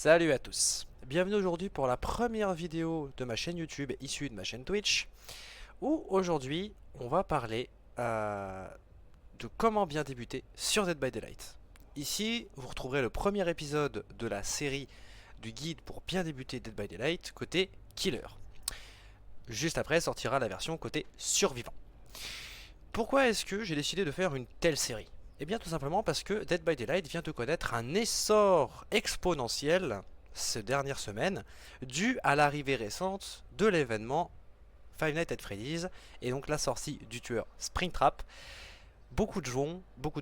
Salut à tous, bienvenue aujourd'hui pour la première vidéo de ma chaîne YouTube issue de ma chaîne Twitch, où aujourd'hui on va parler de comment bien débuter sur Dead by Daylight. Ici vous retrouverez le premier épisode de la série du guide pour bien débuter Dead by Daylight côté killer. Juste après sortira la version côté survivant. Pourquoi est-ce que j'ai décidé de faire une telle série? Eh bien tout simplement parce que Dead by Daylight vient de connaître un essor exponentiel ces dernières semaines, dû à l'arrivée récente de l'événement Five Nights at Freddy's et donc la sortie du tueur Springtrap. Beaucoup de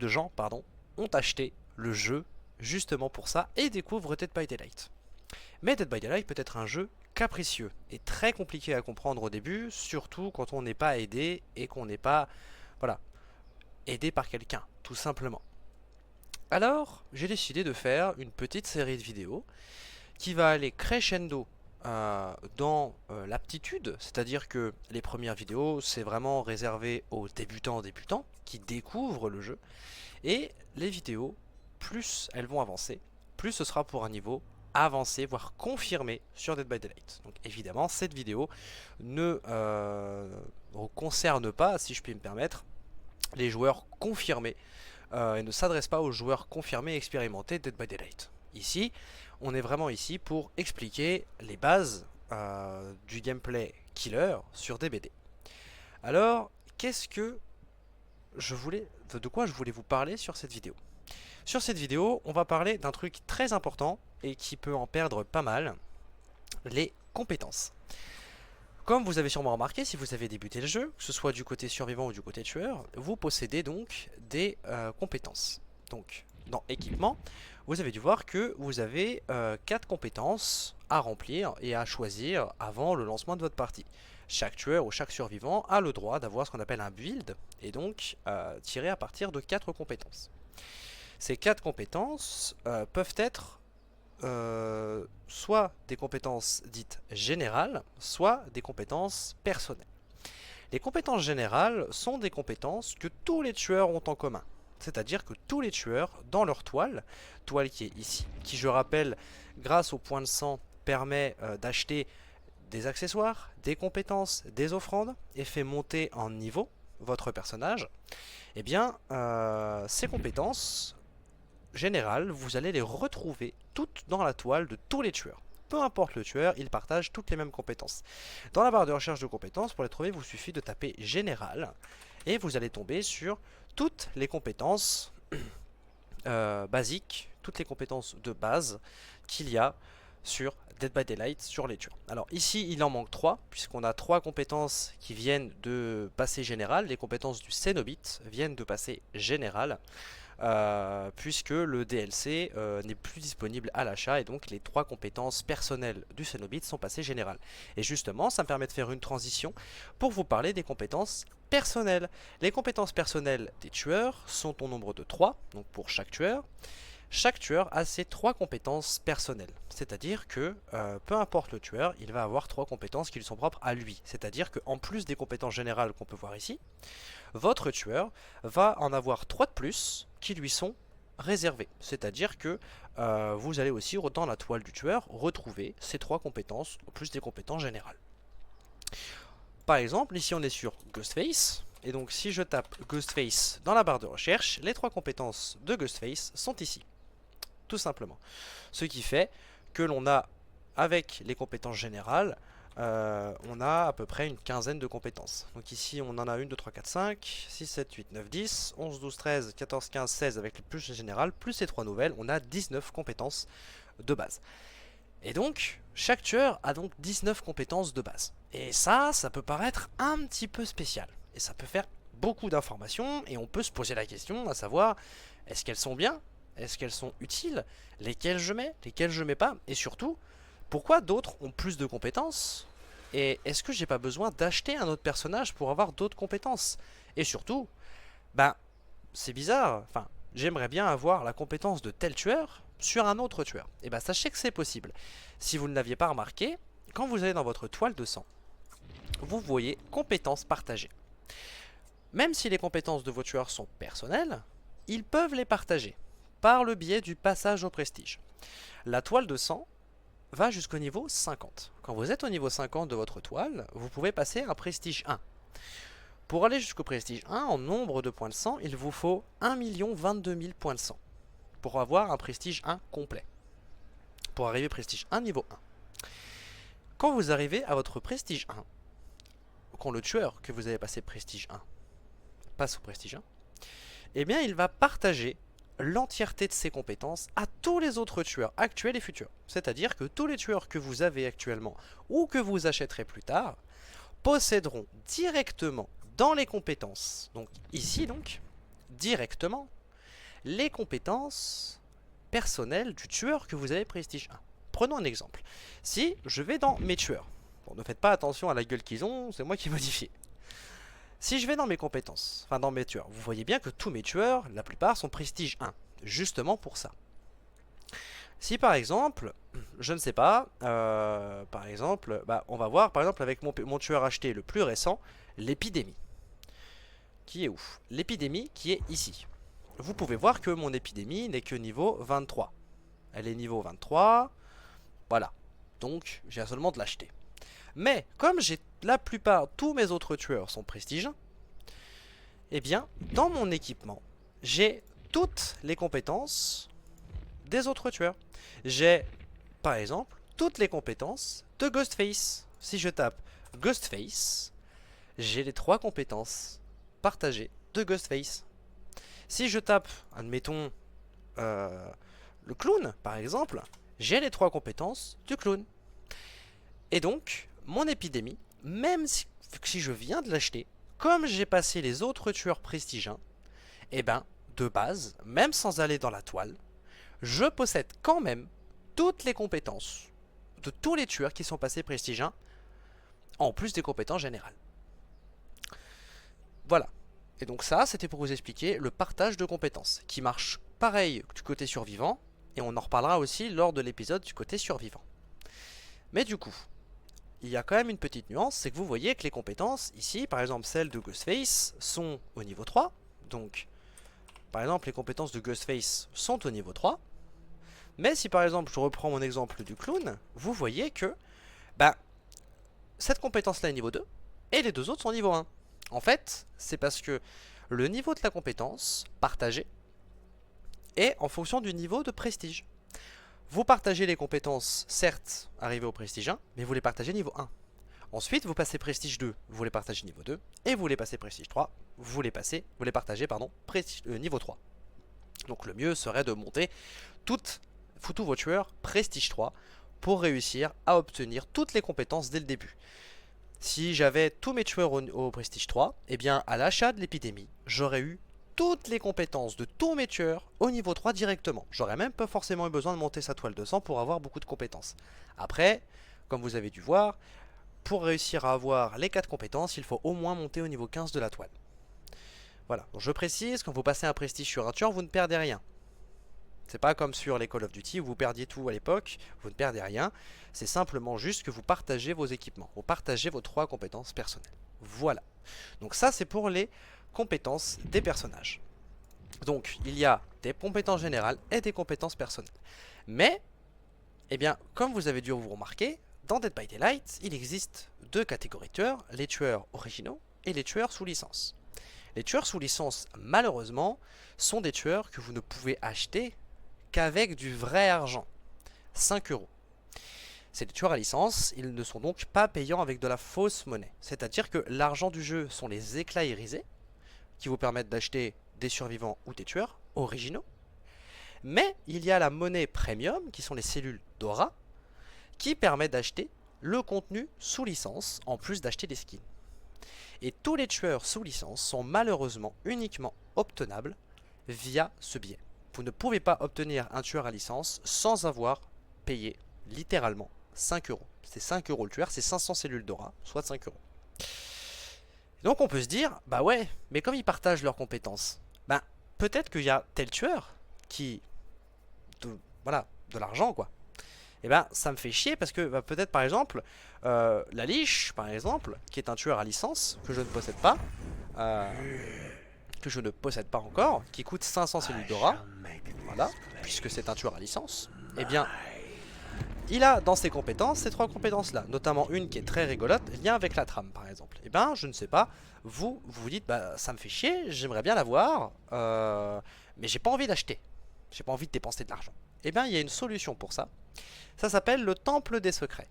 gens ont acheté le jeu justement pour ça et découvrent Dead by Daylight. Mais Dead by Daylight peut être un jeu capricieux et très compliqué à comprendre au début, surtout quand on n'est pas aidé et qu'on n'est pas aidé par quelqu'un, tout simplement. Alors, j'ai décidé de faire une petite série de vidéos qui va aller crescendo dans l'aptitude, c'est-à-dire que les premières vidéos, c'est vraiment réservé aux débutants qui découvrent le jeu, et les vidéos, plus elles vont avancer, plus ce sera pour un niveau avancé, voire confirmé sur Dead by Daylight. Donc évidemment, cette vidéo ne concerne pas, si je puis me permettre, les joueurs confirmés et ne s'adresse pas aux joueurs confirmés et expérimentés Dead by Daylight. Ici, on est vraiment ici pour expliquer les bases du gameplay killer sur DBD. Alors, qu'est-ce que de quoi je voulais vous parler sur cette vidéo? Sur cette vidéo, on va parler d'un truc très important et qui peut en perdre pas mal, les compétences. Comme vous avez sûrement remarqué, si vous avez débuté le jeu, que ce soit du côté survivant ou du côté tueur, vous possédez donc des compétences. Donc, dans équipement, vous avez dû voir que vous avez 4 compétences à remplir et à choisir avant le lancement de votre partie. Chaque tueur ou chaque survivant a le droit d'avoir ce qu'on appelle un build et donc tirer à partir de 4 compétences. Ces 4 compétences peuvent être soit des compétences dites générales, soit des compétences personnelles. Les compétences générales sont des compétences que tous les tueurs ont en commun. C'est-à-dire que tous les tueurs, dans leur toile qui est ici, qui je rappelle, grâce au point de sang, permet d'acheter des accessoires, des compétences, des offrandes, et fait monter en niveau votre personnage, eh bien, ces compétences générales, vous allez les retrouver toutes dans la toile de tous les tueurs. Peu importe le tueur, ils partagent toutes les mêmes compétences. Dans la barre de recherche de compétences, pour les trouver, il vous suffit de taper général et vous allez tomber sur toutes les compétences basiques, toutes les compétences de base qu'il y a sur Dead by Daylight sur les tueurs. Alors ici il en manque 3 puisqu'on a 3 compétences qui viennent de passer général. Les compétences du Cénobite viennent de passer général. Puisque le DLC n'est plus disponible à l'achat et donc les 3 compétences personnelles du Cénobite sont passées générales. Et justement, ça me permet de faire une transition pour vous parler des compétences personnelles. Les compétences personnelles des tueurs sont au nombre de 3, donc pour chaque tueur. Chaque tueur a ses 3 compétences personnelles, c'est-à-dire que peu importe le tueur, il va avoir 3 compétences qui lui sont propres à lui. C'est-à-dire qu'en plus des compétences générales qu'on peut voir ici, votre tueur va en avoir 3 de plus qui lui sont réservés. C'est-à-dire que vous allez aussi dans la toile du tueur retrouver ces 3 compétences, plus des compétences générales. Par exemple, ici on est sur Ghostface, et donc si je tape Ghostface dans la barre de recherche, les 3 compétences de Ghostface sont ici. Tout simplement. Ce qui fait que l'on a, avec les compétences générales, on a à peu près une quinzaine de compétences. Donc ici on en a 1, 2, 3, 4, 5, 6, 7, 8, 9, 10, 11, 12, 13, 14, 15, 16 avec les plus générales, plus les 3 nouvelles, on a 19 compétences de base. Et donc, chaque tueur a donc 19 compétences de base. Et ça peut paraître un petit peu spécial. Et ça peut faire beaucoup d'informations, et on peut se poser la question à savoir, est-ce qu'elles sont bien? Est-ce qu'elles sont utiles? Lesquelles je mets? Lesquelles je mets pas? Et surtout, pourquoi d'autres ont plus de compétences? Et est-ce que j'ai pas besoin d'acheter un autre personnage pour avoir d'autres compétences? Et surtout, c'est bizarre, enfin, j'aimerais bien avoir la compétence de tel tueur sur un autre tueur. Et sachez que c'est possible. Si vous ne l'aviez pas remarqué, quand vous allez dans votre toile de sang, vous voyez compétences partagées. Même si les compétences de vos tueurs sont personnelles, ils peuvent les partager par le biais du passage au prestige. La toile de sang va jusqu'au niveau 50. Quand vous êtes au niveau 50 de votre toile, vous pouvez passer un prestige 1. Pour aller jusqu'au prestige 1, en nombre de points de sang, il vous faut 1 022 000 points de sang pour avoir un prestige 1 complet. Pour arriver prestige 1 niveau 1. Quand vous arrivez à votre prestige 1, quand le tueur que vous avez passé prestige 1 passe au prestige 1, eh bien il va partager l'entièreté de ses compétences à tous les autres tueurs actuels et futurs. C'est-à-dire que tous les tueurs que vous avez actuellement ou que vous achèterez plus tard posséderont directement dans les compétences, donc ici directement, les compétences personnelles du tueur que vous avez prestige 1. Prenons un exemple. Si je vais dans mes tueurs, bon, ne faites pas attention à la gueule qu'ils ont, c'est moi qui modifie. Si je vais dans mes compétences, enfin dans mes tueurs, vous voyez bien que tous mes tueurs, la plupart sont prestige 1, justement pour ça. Si par exemple, je ne sais pas, par exemple, on va voir par exemple avec mon tueur acheté le plus récent, l'épidémie. Qui est où? L'épidémie qui est ici. Vous pouvez voir que mon épidémie n'est que niveau 23. Elle est niveau 23, voilà. Donc j'ai seulement de l'acheter. Mais comme j'ai la plupart, tous mes autres tueurs sont prestige, eh bien dans mon équipement, j'ai toutes les compétences des autres tueurs. J'ai par exemple toutes les compétences de Ghostface. Si je tape Ghostface, j'ai les 3 compétences partagées de Ghostface. Si je tape, admettons, le clown par exemple, j'ai les 3 compétences du clown. Et donc, mon épidémie, même si je viens de l'acheter, comme j'ai passé les autres tueurs prestige 1, eh ben, de base, même sans aller dans la toile, je possède quand même toutes les compétences de tous les tueurs qui sont passés prestige 1, en plus des compétences générales. Voilà. Et donc ça, c'était pour vous expliquer le partage de compétences, qui marche pareil du côté survivant, et on en reparlera aussi lors de l'épisode du côté survivant. Mais du coup, il y a quand même une petite nuance, c'est que vous voyez que les compétences, ici, par exemple celles de Ghostface, sont au niveau 3. Donc, par exemple, les compétences de Ghostface sont au niveau 3. Mais si par exemple, je reprends mon exemple du clown, vous voyez que cette compétence-là est niveau 2, et les deux autres sont niveau 1. En fait, c'est parce que le niveau de la compétence partagée est en fonction du niveau de prestige. Vous partagez les compétences, certes, arrivées au prestige 1, mais vous les partagez niveau 1. Ensuite, vous passez prestige 2, vous les partagez niveau 2, et vous les passez prestige 3, vous les partagez niveau 3. Donc le mieux serait de monter tous vos tueurs prestige 3 pour réussir à obtenir toutes les compétences dès le début. Si j'avais tous mes tueurs au prestige 3, eh bien à l'achat de l'épidémie, j'aurais eu toutes les compétences de tous mes tueurs au niveau 3 directement. J'aurais même pas forcément eu besoin de monter sa toile de sang pour avoir beaucoup de compétences. Après, comme vous avez dû voir, pour réussir à avoir les 4 compétences, il faut au moins monter au niveau 15 de la toile. Voilà, donc je précise, quand vous passez un prestige sur un tueur, vous ne perdez rien. C'est pas comme sur les Call of Duty où vous perdiez tout à l'époque, vous ne perdez rien. C'est simplement juste que vous partagez vos équipements, vous partagez vos 3 compétences personnelles. Voilà. Donc ça c'est pour les compétences des personnages. Donc il y a des compétences générales et des compétences personnelles. Mais, eh bien, comme vous avez dû vous remarquer, dans Dead by Daylight, il existe 2 catégories de tueurs, les tueurs originaux et les tueurs sous licence. Les tueurs sous licence, malheureusement, sont des tueurs que vous ne pouvez acheter qu'avec du vrai argent, 5 €. C'est des tueurs à licence, ils ne sont donc pas payants avec de la fausse monnaie. C'est-à-dire que l'argent du jeu sont les éclats irisés, qui vous permettent d'acheter des survivants ou des tueurs originaux. Mais il y a la monnaie premium, qui sont les cellules Dora, qui permet d'acheter le contenu sous licence, en plus d'acheter des skins. Et tous les tueurs sous licence sont malheureusement uniquement obtenables via ce biais. Vous ne pouvez pas obtenir un tueur à licence sans avoir payé littéralement 5 €. C'est 5 € le tueur, c'est 500 cellules Dora, soit 5 €. Donc on peut se dire, bah ouais, mais comme ils partagent leurs compétences, peut-être qu'il y a tel tueur qui... de l'argent quoi. Et ça me fait chier parce que peut-être par exemple, la Liche par exemple, qui est un tueur à licence que je ne possède pas, encore, qui coûte 500 cellules Dora, voilà, puisque c'est un tueur à licence, et bien il a dans ses compétences ces 3 compétences là, notamment une qui est très rigolote, lien avec la trame par exemple. Et ben je ne sais pas, vous dites bah ça me fait chier, j'aimerais bien l'avoir, mais j'ai pas envie d'acheter, j'ai pas envie de dépenser de l'argent. Et bien il y a une solution pour ça, ça s'appelle le temple des secrets.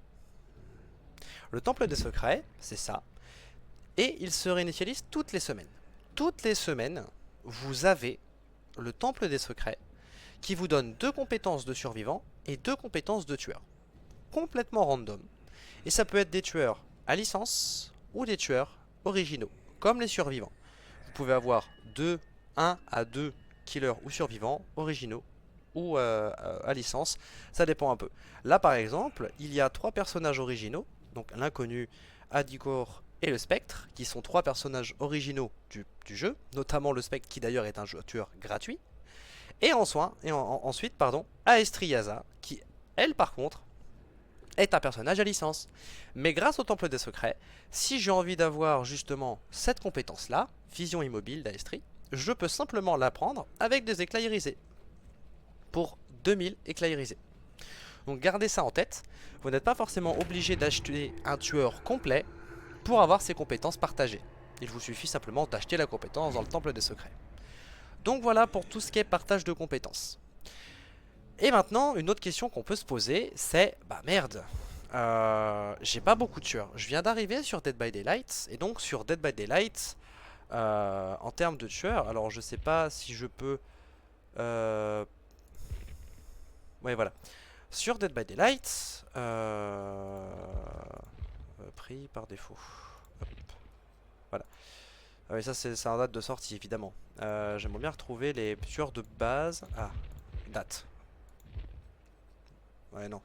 Le temple des secrets, c'est ça, et il se réinitialise toutes les semaines. Toutes les semaines, vous avez le temple des secrets qui vous donne 2 compétences de survivant et 2 compétences de tueur. Complètement random. Et ça peut être des tueurs à licence ou des tueurs originaux, comme les survivants. Vous pouvez avoir 1 à 2 killers ou survivants originaux ou à licence, ça dépend un peu. Là par exemple, il y a 3 personnages originaux, donc l'inconnu, Adicor et le Spectre, qui sont 3 personnages originaux du jeu, notamment le Spectre qui d'ailleurs est un tueur gratuit. Et ensuite, Aestriaza, qui, elle, par contre, est un personnage à licence. Mais grâce au Temple des Secrets, si j'ai envie d'avoir justement cette compétence-là, Vision Immobile d'Aestri, je peux simplement la prendre avec des éclats irisés. Pour 2000 éclats irisés. Donc gardez ça en tête, vous n'êtes pas forcément obligé d'acheter un tueur complet pour avoir ses compétences partagées. Il vous suffit simplement d'acheter la compétence dans le Temple des Secrets. Donc voilà pour tout ce qui est partage de compétences. Et maintenant, une autre question qu'on peut se poser, c'est bah merde, j'ai pas beaucoup de tueurs. Je viens d'arriver sur Dead by Daylight, et donc sur Dead by Daylight, en termes de tueurs, alors je sais pas si je peux... Ouais voilà. Sur Dead by Daylight, pris par défaut. Hop. Voilà. Ah oui, ça c'est un date de sortie évidemment. J'aimerais bien retrouver les tueurs de base. Ah, date. Ouais, non.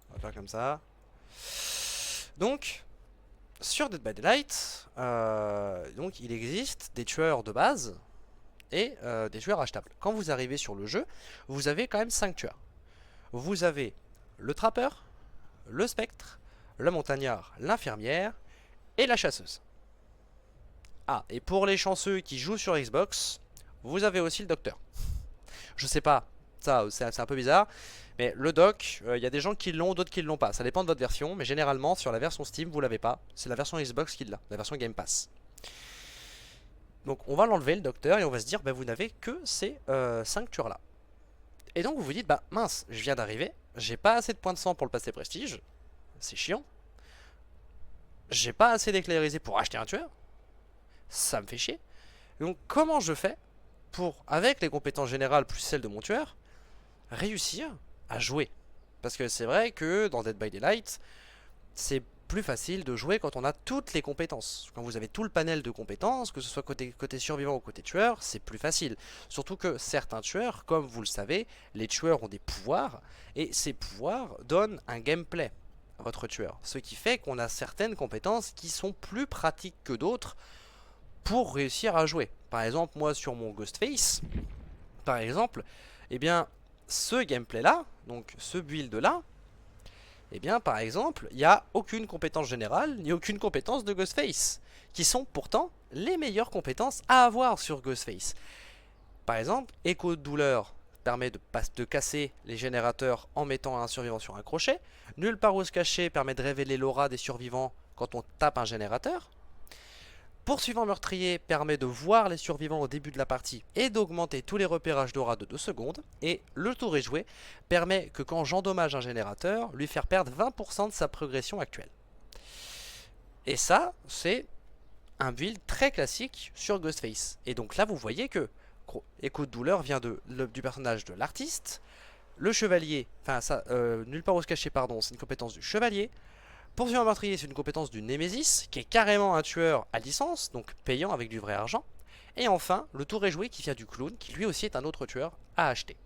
On va faire comme ça. Donc, sur Dead by Daylight, donc, il existe des tueurs de base et des tueurs achetables. Quand vous arrivez sur le jeu, vous avez quand même 5 tueurs. Vous avez le trappeur, le spectre, le montagnard, l'infirmière et la chasseuse. Ah, et pour les chanceux qui jouent sur Xbox, vous avez aussi le docteur. Je sais pas, ça c'est un peu bizarre, mais le doc, il y a des gens qui l'ont, d'autres qui l'ont pas. Ça dépend de votre version, mais généralement sur la version Steam, vous l'avez pas. C'est la version Xbox qui l'a, la version Game Pass. Donc on va l'enlever le docteur et on va se dire, bah, vous n'avez que ces 5 tueurs là. Et donc vous vous dites, bah mince, je viens d'arriver, j'ai pas assez de points de sang pour le passer prestige, c'est chiant. J'ai pas assez d'éclairisés pour acheter un tueur, ça me fait chier. Donc comment je fais pour, avec les compétences générales plus celles de mon tueur, réussir à jouer? Parce que c'est vrai que dans Dead by Daylight, c'est plus facile de jouer quand on a toutes les compétences. Quand vous avez tout le panel de compétences, que ce soit côté survivant ou côté tueur, c'est plus facile. Surtout que certains tueurs, comme vous le savez, les tueurs ont des pouvoirs, et ces pouvoirs donnent un gameplay à votre tueur. Ce qui fait qu'on a certaines compétences qui sont plus pratiques que d'autres pour réussir à jouer. Par exemple, moi sur mon Ghostface, par exemple, eh bien, ce gameplay là, donc ce build là, eh bien par exemple, il n'y a aucune compétence générale, ni aucune compétence de Ghostface, qui sont pourtant les meilleures compétences à avoir sur Ghostface. Par exemple, Écho de douleur permet de casser les générateurs en mettant un survivant sur un crochet. Nulle part où se cacher permet de révéler l'aura des survivants quand on tape un générateur. Poursuivant meurtrier permet de voir les survivants au début de la partie et d'augmenter tous les repérages d'aura de 2 secondes. Et le tour est joué permet que quand j'endommage un générateur, lui faire perdre 20% de sa progression actuelle. Et ça, c'est un build très classique sur Ghostface. Et donc là, vous voyez que Écho de douleur vient du personnage de l'artiste. Le chevalier, enfin ça, nulle part où se cacher, pardon, c'est une compétence du chevalier. Poursuivant meurtrier, c'est une compétence du Némésis, qui est carrément un tueur à licence, donc payant avec du vrai argent. Et enfin, le tour est joué qui vient du clown, qui lui aussi est un autre tueur à acheter.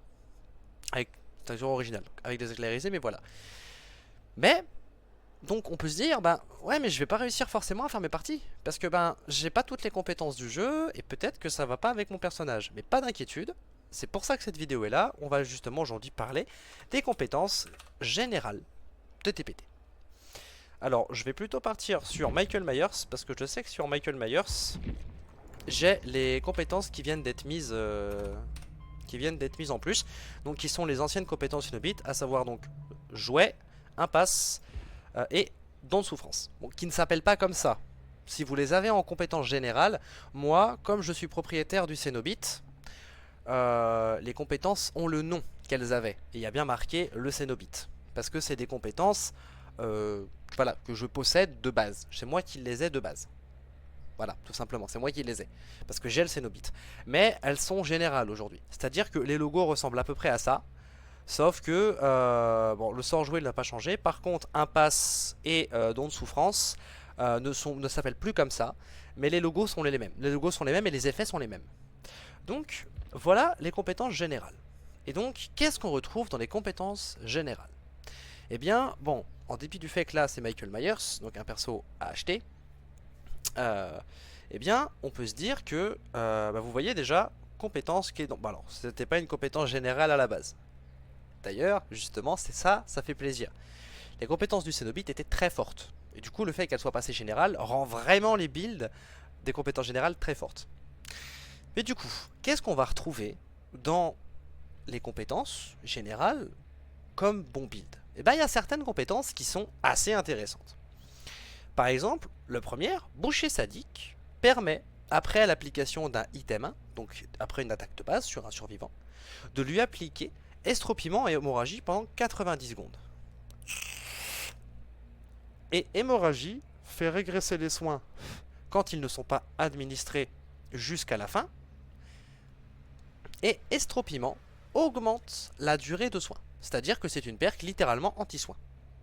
Avec un tueur original, avec des éclairisés, mais voilà. Mais, donc on peut se dire, ben ouais, mais je vais pas réussir forcément à faire mes parties. Parce que ben, j'ai pas toutes les compétences du jeu, et peut-être que ça va pas avec mon personnage. Mais pas d'inquiétude, c'est pour ça que cette vidéo est là. On va justement aujourd'hui parler des compétences générales de TPT. Alors, je vais plutôt partir sur Michael Myers, parce que je sais que sur Michael Myers, j'ai les compétences qui viennent d'être mises en plus, donc qui sont les anciennes compétences Unobit, à savoir donc jouet, impasse et don de souffrance. Bon, qui ne s'appellent pas comme ça. Si vous les avez en compétence générale, moi, comme je suis propriétaire du Cénobite, les compétences ont le nom qu'elles avaient. Et il y a bien marqué le Cénobite. Parce que c'est des compétences voilà, que je possède de base. C'est moi qui les ai de base. Voilà, tout simplement, c'est moi qui les ai. Parce que j'ai le Cénobite. Mais elles sont générales aujourd'hui. C'est-à-dire que les logos ressemblent à peu près à ça. Sauf que bon, le sort joué n'a pas changé. Par contre, impasse et don de souffrance ne s'appellent plus comme ça. Mais les logos sont les mêmes. Les logos sont les mêmes et les effets sont les mêmes. Donc, voilà les compétences générales. Et donc, qu'est-ce qu'on retrouve dans les compétences générales? Eh bien, bon, en dépit du fait que là, c'est Michael Myers, donc un perso à acheter, eh bien, on peut se dire que, vous voyez déjà, compétence qui est dans... Bon, alors, c'était pas une compétence générale à la base. D'ailleurs, justement, c'est ça, ça fait plaisir. Les compétences du Cénobite étaient très fortes. Et du coup, le fait qu'elles soient passées générales rend vraiment les builds des compétences générales très fortes. Mais du coup, qu'est-ce qu'on va retrouver dans les compétences générales comme bon build? Eh bien, il y a certaines compétences qui sont assez intéressantes. Par exemple, le premier, boucher sadique, permet, après l'application d'un item 1, donc après une attaque de base sur un survivant, de lui appliquer estropiement et hémorragie pendant 90 secondes. Et hémorragie fait régresser les soins quand ils ne sont pas administrés jusqu'à la fin. Et estropiement augmente la durée de soins. C'est-à-dire que c'est une perk littéralement anti-soins.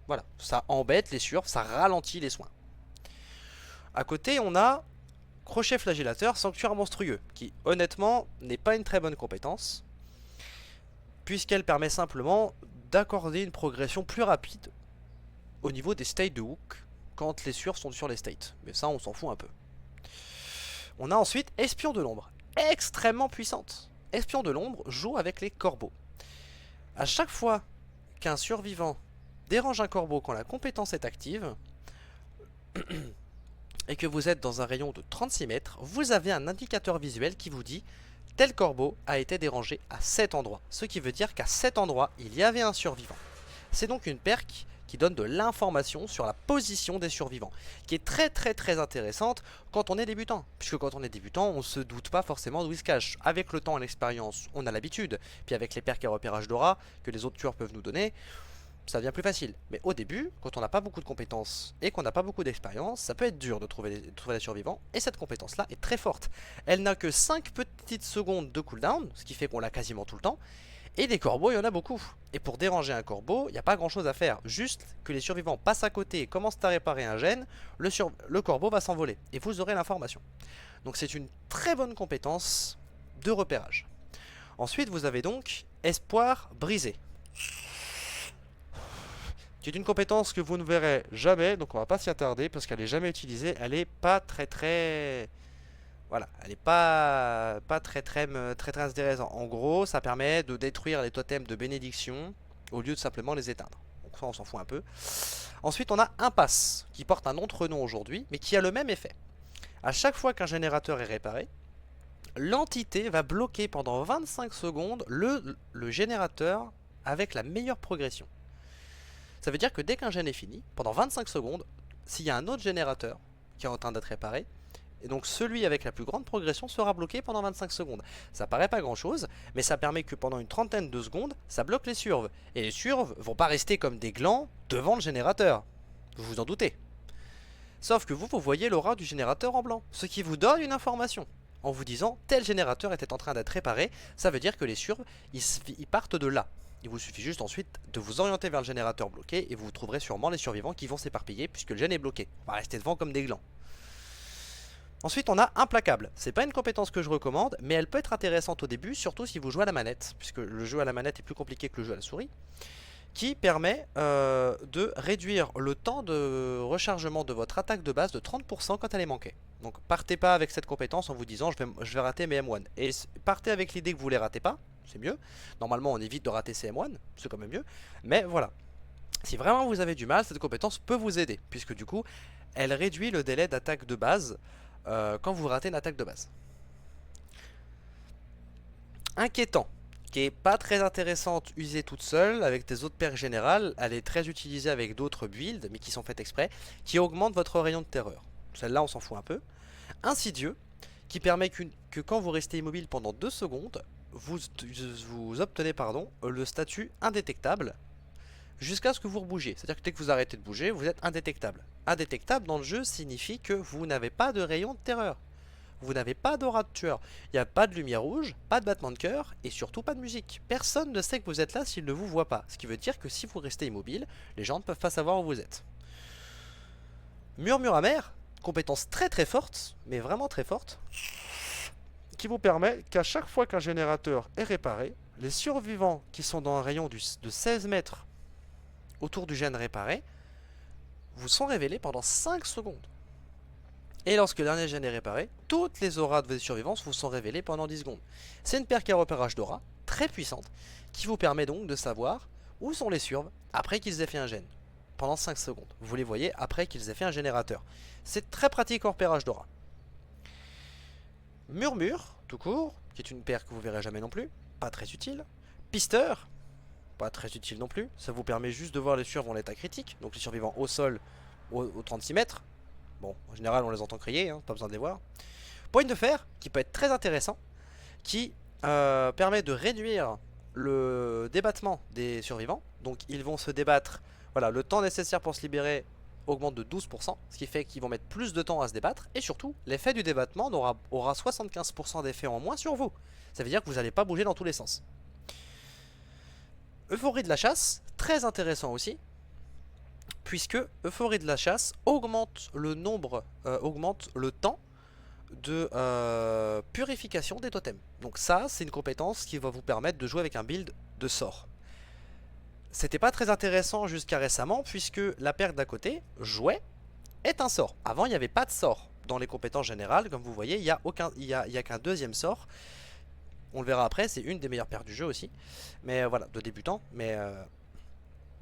Voilà, ça embête les survs, ça ralentit les soins. À côté, on a crochet flagellateur, sanctuaire monstrueux, qui honnêtement n'est pas une très bonne compétence, puisqu'elle permet simplement d'accorder une progression plus rapide au niveau des states de hook quand les survs sont sur les states. Mais ça, on s'en fout un peu. On a ensuite espion de l'ombre, extrêmement puissante. Espion de l'ombre joue avec les corbeaux. À chaque fois qu'un survivant dérange un corbeau quand la compétence est active, et que vous êtes dans un rayon de 36 mètres, vous avez un indicateur visuel qui vous dit tel corbeau a été dérangé à cet endroit. Ce qui veut dire qu'à cet endroit, il y avait un survivant. C'est donc une perk qui donne de l'information sur la position des survivants, qui est très intéressante quand on est débutant. Puisque quand on est débutant, on ne se doute pas forcément d'où il se cache. Avec le temps et l'expérience, on a l'habitude. Puis avec les perks et repérage d'aura que les autres tueurs peuvent nous donner, ça devient plus facile. Mais au début, quand on n'a pas beaucoup de compétences et qu'on n'a pas beaucoup d'expérience, ça peut être dur de trouver les survivants. Et cette compétence-là est très forte. Elle n'a que 5 petites secondes de cooldown, ce qui fait qu'on l'a quasiment tout le temps. Et des corbeaux, il y en a beaucoup. Et pour déranger un corbeau, il n'y a pas grand chose à faire. Juste que les survivants passent à côté et commencent à réparer un gène, le corbeau va s'envoler. Et vous aurez l'information. Donc c'est une très bonne compétence de repérage. Ensuite, vous avez donc espoir brisé, qui est une compétence que vous ne verrez jamais, donc on va pas s'y attarder parce qu'elle est jamais utilisée. Elle est pas très voilà, elle est pas très intéressante. En gros, ça permet de détruire les totems de bénédiction au lieu de simplement les éteindre. Donc ça, on s'en fout un peu. Ensuite, on a impasse, qui porte un autre nom aujourd'hui, mais qui a le même effet. À chaque fois qu'un générateur est réparé, l'entité va bloquer pendant 25 secondes le générateur avec la meilleure progression. Ça veut dire que dès qu'un gène est fini, pendant 25 secondes, s'il y a un autre générateur qui est en train d'être réparé, et donc celui avec la plus grande progression sera bloqué pendant 25 secondes. Ça paraît pas grand chose, mais ça permet que pendant une trentaine de secondes, ça bloque les surves. Et les surves vont pas rester comme des glands devant le générateur. Vous vous en doutez. Sauf que vous voyez l'aura du générateur en blanc, ce qui vous donne une information. En vous disant, tel générateur était en train d'être réparé, ça veut dire que les surves, ils partent de là. Il vous suffit juste ensuite de vous orienter vers le générateur bloqué et vous trouverez sûrement les survivants qui vont s'éparpiller puisque le gène est bloqué. On va rester devant comme des glands. Ensuite, on a implacable. C'est pas une compétence que je recommande, mais elle peut être intéressante au début, surtout si vous jouez à la manette, puisque le jeu à la manette est plus compliqué que le jeu à la souris, qui permet de réduire le temps de rechargement de votre attaque de base de 30% quand elle est manquée. Donc partez pas avec cette compétence en vous disant je vais rater mes M1. Et partez avec l'idée que vous les ratez pas, c'est mieux. Normalement on évite de rater ses M1, c'est quand même mieux. Mais voilà, si vraiment vous avez du mal, cette compétence peut vous aider, puisque du coup elle réduit le délai d'attaque de base quand vous ratez une attaque de base. Inquiétant. qui est pas très intéressante usée toute seule avec des autres perks générales. Elle est très utilisée avec d'autres builds, mais qui sont faites exprès, qui augmentent votre rayon de terreur. Celle-là, on s'en fout un peu. Insidieux, qui permet que quand vous restez immobile pendant 2 secondes, vous obtenez le statut indétectable jusqu'à ce que vous rebougiez. C'est-à-dire que dès que vous arrêtez de bouger, vous êtes indétectable. Indétectable dans le jeu signifie que vous n'avez pas de rayon de terreur. Vous n'avez pas d'aura de tueur. Il n'y a pas de lumière rouge, pas de battement de cœur et surtout pas de musique. Personne ne sait que vous êtes là s'il ne vous voit pas. Ce qui veut dire que si vous restez immobile, les gens ne peuvent pas savoir où vous êtes. Murmure amer, compétence très très forte, mais vraiment très forte, qui vous permet qu'à chaque fois qu'un générateur est réparé, les survivants qui sont dans un rayon de 16 mètres autour du gène réparé vous sont révélés pendant 5 secondes. Et lorsque le dernier gène est réparé, toutes les auras de vos survivants vous sont révélées pendant 10 secondes. C'est une perk à repérage d'aura, très puissante, qui vous permet donc de savoir où sont les surves après qu'ils aient fait un gène. Pendant 5 secondes. Vous les voyez après qu'ils aient fait un générateur. C'est très pratique en repérage d'aura. Murmure, tout court, qui est une perk que vous verrez jamais non plus, pas très utile. Pisteur, pas très utile non plus, ça vous permet juste de voir les survivants en état critique, donc les survivants au sol au 36 mètres. Bon, en général on les entend crier, hein, pas besoin de les voir. Poigne de fer, qui peut être très intéressant, qui permet de réduire le débattement des survivants. Donc ils vont se débattre, voilà, le temps nécessaire pour se libérer augmente de 12%, ce qui fait qu'ils vont mettre plus de temps à se débattre, et surtout, l'effet du débattement aura 75% d'effet en moins sur vous. Ça veut dire que vous n'allez pas bouger dans tous les sens. Euphorie de la chasse, très intéressant aussi, puisque Euphorie de la chasse augmente le temps de purification des totems. Donc ça, c'est une compétence qui va vous permettre de jouer avec un build de sort. C'était pas très intéressant jusqu'à récemment, puisque la perk d'à côté, jouet, est un sort. Avant, il n'y avait pas de sort dans les compétences générales. Comme vous voyez, il n'y a qu'un deuxième sort. On le verra après, c'est une des meilleures perks du jeu aussi. Mais voilà, de débutant.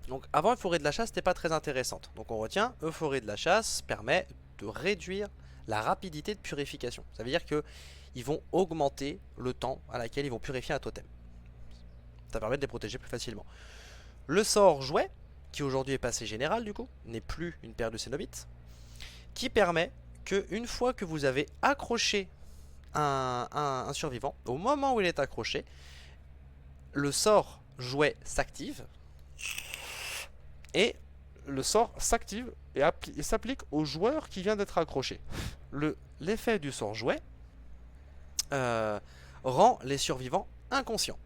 Donc avant, Euphorie de la chasse n'était pas très intéressante. Donc on retient, Euphorie de la chasse permet de réduire la rapidité de purification. Ça veut dire qu'ils vont augmenter le temps à laquelle ils vont purifier un totem. Ça permet de les protéger plus facilement. Le sort jouet, qui aujourd'hui est passé général du coup, n'est plus une paire de cénobites, qui permet que une fois que vous avez accroché un survivant, au moment où il est accroché, le sort jouet s'active, et le sort s'active et s'applique au joueur qui vient d'être accroché. L'effet du sort jouet rend les survivants inconscients.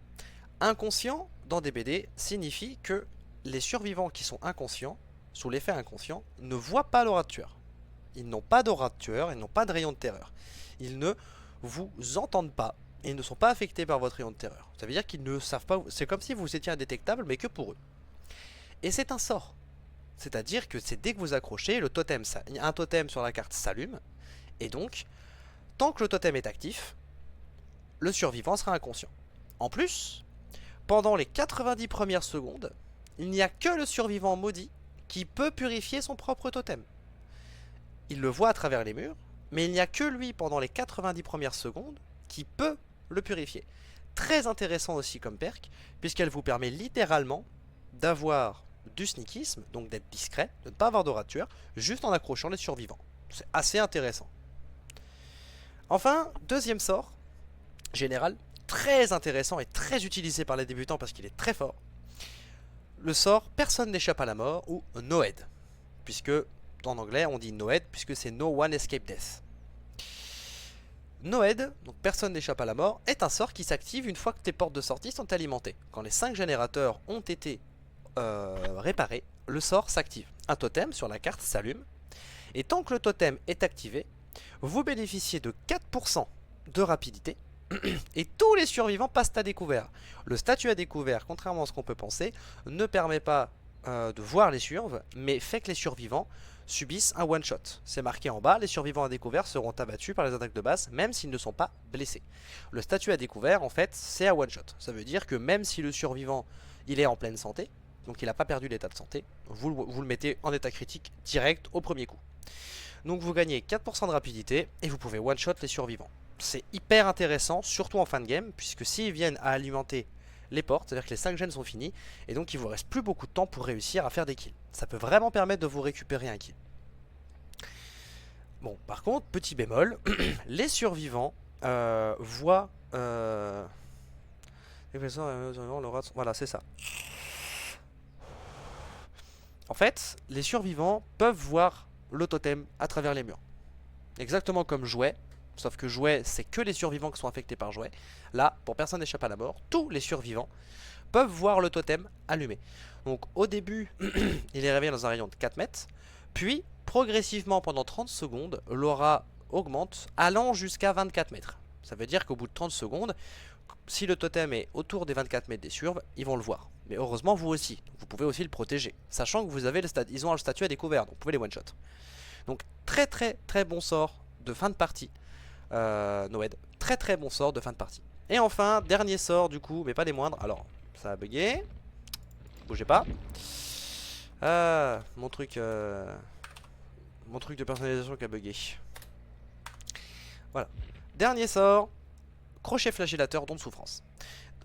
Inconscient dans des BD signifie que les survivants qui sont inconscients, sous l'effet inconscient, ne voient pas l'aura de tueur. Ils n'ont pas d'aura de tueur, ils n'ont pas de rayon de terreur. Ils ne vous entendent pas et ils ne sont pas affectés par votre rayon de terreur. Ça veut dire qu'ils ne savent pas. C'est comme si vous étiez indétectable, mais que pour eux. Et c'est un sort. C'est-à-dire que c'est dès que vous accrochez, un totem sur la carte s'allume, et donc, tant que le totem est actif, le survivant sera inconscient. En plus, pendant les 90 premières secondes, il n'y a que le survivant maudit qui peut purifier son propre totem. Il le voit à travers les murs, mais il n'y a que lui pendant les 90 premières secondes qui peut le purifier. Très intéressant aussi comme perk, puisqu'elle vous permet littéralement d'avoir du sneakisme, donc d'être discret, de ne pas avoir d'aura de tueur, juste en accrochant les survivants. C'est assez intéressant. Enfin, deuxième sort, général, très intéressant et très utilisé par les débutants parce qu'il est très fort. Le sort Personne n'échappe à la mort ou Noed, puisque en anglais on dit Noed puisque c'est No One Escape Death. Noed, donc Personne n'échappe à la mort, est un sort qui s'active une fois que tes portes de sortie sont alimentées. Quand les 5 générateurs ont été réparés, le sort s'active. Un totem sur la carte s'allume, et tant que le totem est activé, vous bénéficiez de 4% de rapidité, et tous les survivants passent à découvert. Le statut à découvert, contrairement à ce qu'on peut penser, ne permet pas de voir les surves, mais fait que les survivants subissent un one shot. C'est marqué en bas, les survivants à découvert seront abattus par les attaques de base, même s'ils ne sont pas blessés. Le statut à découvert, en fait, c'est un one shot. Ça veut dire que même si le survivant il est en pleine santé, donc il n'a pas perdu l'état de santé, vous le mettez en état critique direct au premier coup. Donc vous gagnez 4% de rapidité et vous pouvez one shot les survivants. C'est hyper intéressant, surtout en fin de game, puisque s'ils viennent à alimenter les portes, c'est-à-dire que les 5 gènes sont finis, et donc il vous reste plus beaucoup de temps pour réussir à faire des kills. Ça peut vraiment permettre de vous récupérer un kill. Bon, par contre, petit bémol, les survivants voient... Voilà, c'est ça. En fait, les survivants peuvent voir le totem à travers les murs. Exactement comme Jouet, sauf que Jouet, c'est que les survivants qui sont affectés par Jouet. Là, pour personne n'échappe à la mort, tous les survivants peuvent voir le totem allumé. Donc au début, il est réveillé dans un rayon de 4 mètres, puis progressivement pendant 30 secondes, l'aura augmente allant jusqu'à 24 mètres. Ça veut dire qu'au bout de 30 secondes, si le totem est autour des 24 mètres des surves, ils vont le voir. Mais heureusement, vous aussi. Vous pouvez aussi le protéger. Sachant que vous avez ils ont le statut à découvert, donc vous pouvez les one-shot. Donc très très très bon sort de fin de partie. Noed. Très très bon sort de fin de partie. Et enfin, dernier sort du coup, mais pas des moindres. Alors, ça a bugué. Bougez pas. Mon truc de personnalisation qui a bugué. Voilà. Dernier sort. Crochet flagellateur, don de souffrance.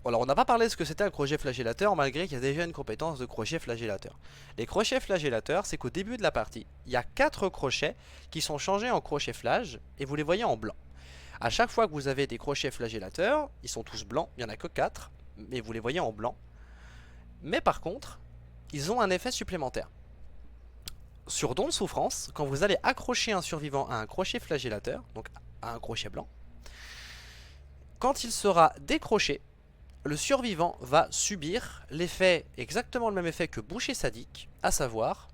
Alors on n'a pas parlé de ce que c'était un crochet flagellateur malgré qu'il y a déjà une compétence de crochet flagellateur. Les crochets flagellateurs, c'est qu'au début de la partie, il y a 4 crochets qui sont changés en crochet flage et vous les voyez en blanc. A chaque fois que vous avez des crochets flagellateurs, ils sont tous blancs, il n'y en a que 4, mais vous les voyez en blanc. Mais par contre, ils ont un effet supplémentaire. Sur don de souffrance, quand vous allez accrocher un survivant à un crochet flagellateur, donc à un crochet blanc, quand il sera décroché, le survivant va subir l'effet, exactement le même effet que boucher sadique, à savoir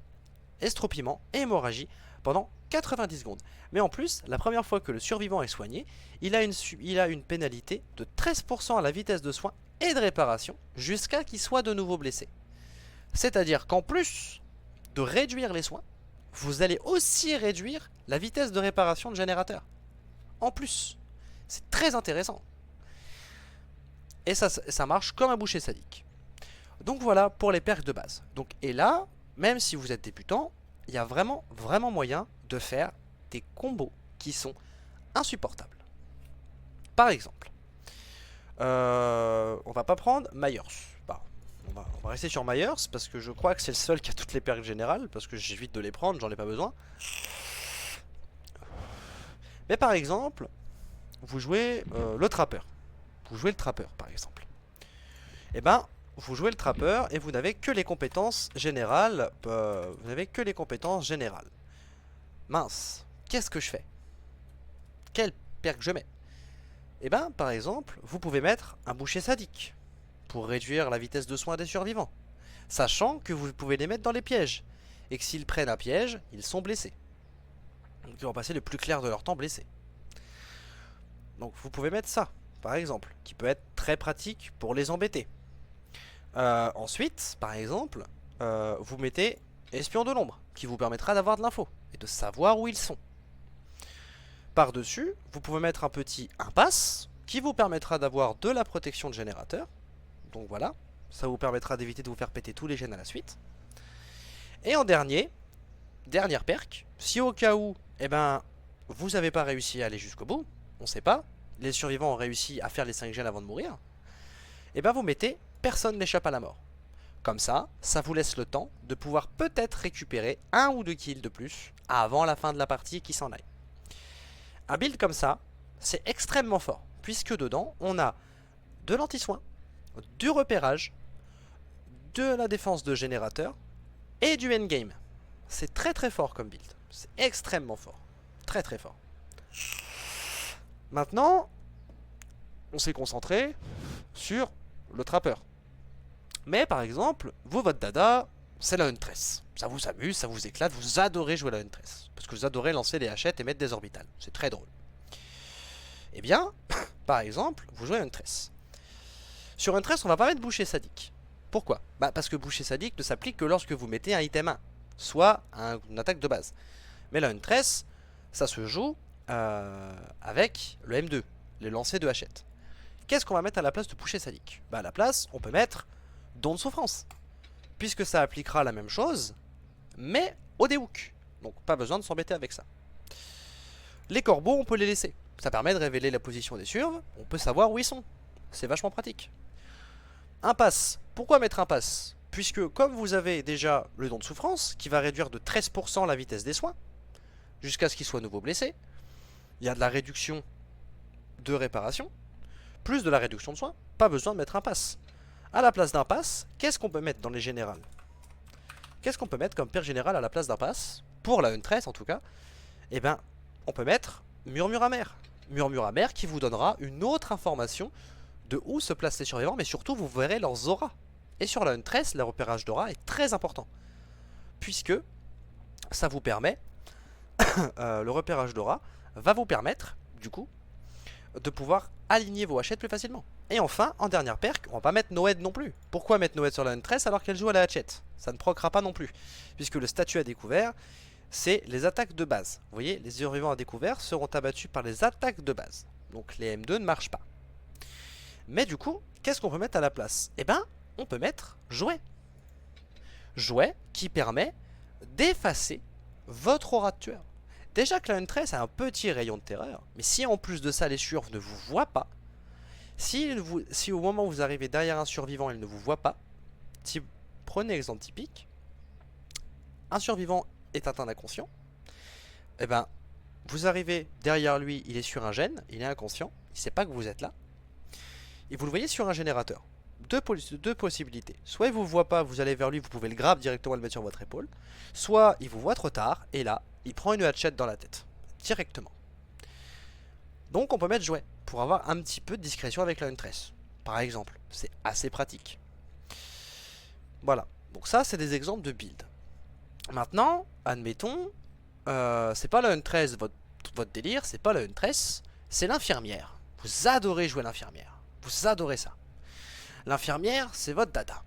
estropiement et hémorragie pendant 90 secondes. Mais en plus, la première fois que le survivant est soigné, il a une pénalité de 13% à la vitesse de soin et de réparation jusqu'à qu'il soit de nouveau blessé. C'est-à-dire qu'en plus de réduire les soins, vous allez aussi réduire la vitesse de réparation de générateur. En plus, c'est très intéressant. Et ça marche comme un boucher sadique. Donc voilà pour les perks de base. Donc, et là, même si vous êtes débutant, il y a vraiment moyen de faire des combos qui sont insupportables. Par exemple, on va pas prendre Myers. Bah, on va rester sur Myers parce que je crois que c'est le seul qui a toutes les perks générales, parce que j'évite de les prendre, j'en ai pas besoin. Mais par exemple, vous jouez le trappeur. Vous jouez le trappeur par exemple. Et ben, vous jouez le trappeur et vous n'avez que les compétences générales. Vous n'avez que les compétences générales. Mince, qu'est-ce que je fais? Quel perk je mets? Et ben, par exemple, vous pouvez mettre un boucher sadique pour réduire la vitesse de soin des survivants, sachant que vous pouvez les mettre dans les pièges et que s'ils prennent un piège, ils sont blessés. Donc ils vont passer le plus clair de leur temps blessés. Donc vous pouvez mettre ça, par exemple, qui peut être très pratique pour les embêter. Ensuite, par exemple, vous mettez espion de l'ombre, qui vous permettra d'avoir de l'info et de savoir où ils sont. Par-dessus, vous pouvez mettre un petit impasse, qui vous permettra d'avoir de la protection de générateur. Donc voilà, ça vous permettra d'éviter de vous faire péter tous les gènes à la suite. Et en dernière perk, si au cas où, eh ben, vous n'avez pas réussi à aller jusqu'au bout, on sait pas, les survivants ont réussi à faire les 5 gènes avant de mourir, et ben vous mettez personne n'échappe à la mort. Comme ça, ça vous laisse le temps de pouvoir peut-être récupérer 1 ou 2 kills de plus avant la fin de la partie qui s'en aille. Un build comme ça, c'est extrêmement fort, puisque dedans, on a de l'anti-soin, du repérage, de la défense de générateur et du endgame. C'est très très fort comme build, c'est extrêmement fort, très très fort. Maintenant, on s'est concentré sur le trappeur. Mais par exemple, vous, votre dada, c'est la Huntress. Ça vous amuse, ça vous éclate, vous adorez jouer la Huntress. Parce que vous adorez lancer des hachettes et mettre des orbitales. C'est très drôle. Eh bien, par exemple, vous jouez Huntress. Sur Huntress, on va pas mettre boucher sadique. Pourquoi? Bah parce que boucher sadique ne s'applique que lorsque vous mettez un item 1, soit une attaque de base. Mais la Huntress, ça se joue avec le M2, les lancers de hachette. Qu'est-ce qu'on va mettre à la place de boucher sadique? Bah à la place, on peut mettre don de souffrance, puisque ça appliquera la même chose, mais au déhook. Donc pas besoin de s'embêter avec ça. Les corbeaux, on peut les laisser. Ça permet de révéler la position des surves, on peut savoir où ils sont. C'est vachement pratique. Impasse. Pourquoi mettre impasse? Puisque comme vous avez déjà le don de souffrance, qui va réduire de 13% la vitesse des soins, jusqu'à ce qu'il soit nouveau blessé, il y a de la réduction de réparation, plus de la réduction de soins, pas besoin de mettre impasse. À la place d'impasse, qu'est-ce qu'on peut mettre dans les générales? Qu'est-ce qu'on peut mettre comme pire général à la place d'impasse? Pour la Huntress en tout cas, eh ben, on peut mettre murmure amer. Murmure amer qui vous donnera une autre information de où se placent les survivants, mais surtout vous verrez leurs auras. Et sur la Huntress, le repérage d'aura est très important, puisque ça vous permet, le repérage d'aura va vous permettre, du coup, de pouvoir aligner vos hachettes plus facilement. Et enfin, en dernière perk, on va pas mettre Noed non plus. Pourquoi mettre Noed sur la Huntress alors qu'elle joue à la hachette? Ça ne procra pas non plus, puisque le statut à découvert, c'est les attaques de base. Vous voyez, les survivants à découvert seront abattus par les attaques de base. Donc les M2 ne marchent pas. Mais du coup, qu'est-ce qu'on peut mettre à la place? Eh ben, on peut mettre jouet. Jouet qui permet d'effacer votre aura de tueur. Déjà que la Huntress a un petit rayon de terreur, mais si en plus de ça les survs ne vous voient pas, si au moment où vous arrivez derrière un survivant, il ne vous voit pas, prenez l'exemple typique, un survivant est atteint d'inconscient, et ben vous arrivez derrière lui, il est sur un gène, il est inconscient, il ne sait pas que vous êtes là, et vous le voyez sur un générateur. Deux possibilités. Soit il vous voit pas, vous allez vers lui, vous pouvez le grab directement et le mettre sur votre épaule. Soit il vous voit trop tard, et là, il prend une hatchette dans la tête. Directement. Donc on peut mettre jouet, pour avoir un petit peu de discrétion avec la Huntress. Par exemple, c'est assez pratique. Voilà. Donc ça, c'est des exemples de build. Maintenant, admettons, c'est pas la Huntress votre délire, c'est pas la Huntress, c'est l'infirmière. Vous adorez jouer l'infirmière. Vous adorez ça. L'infirmière, c'est votre dada.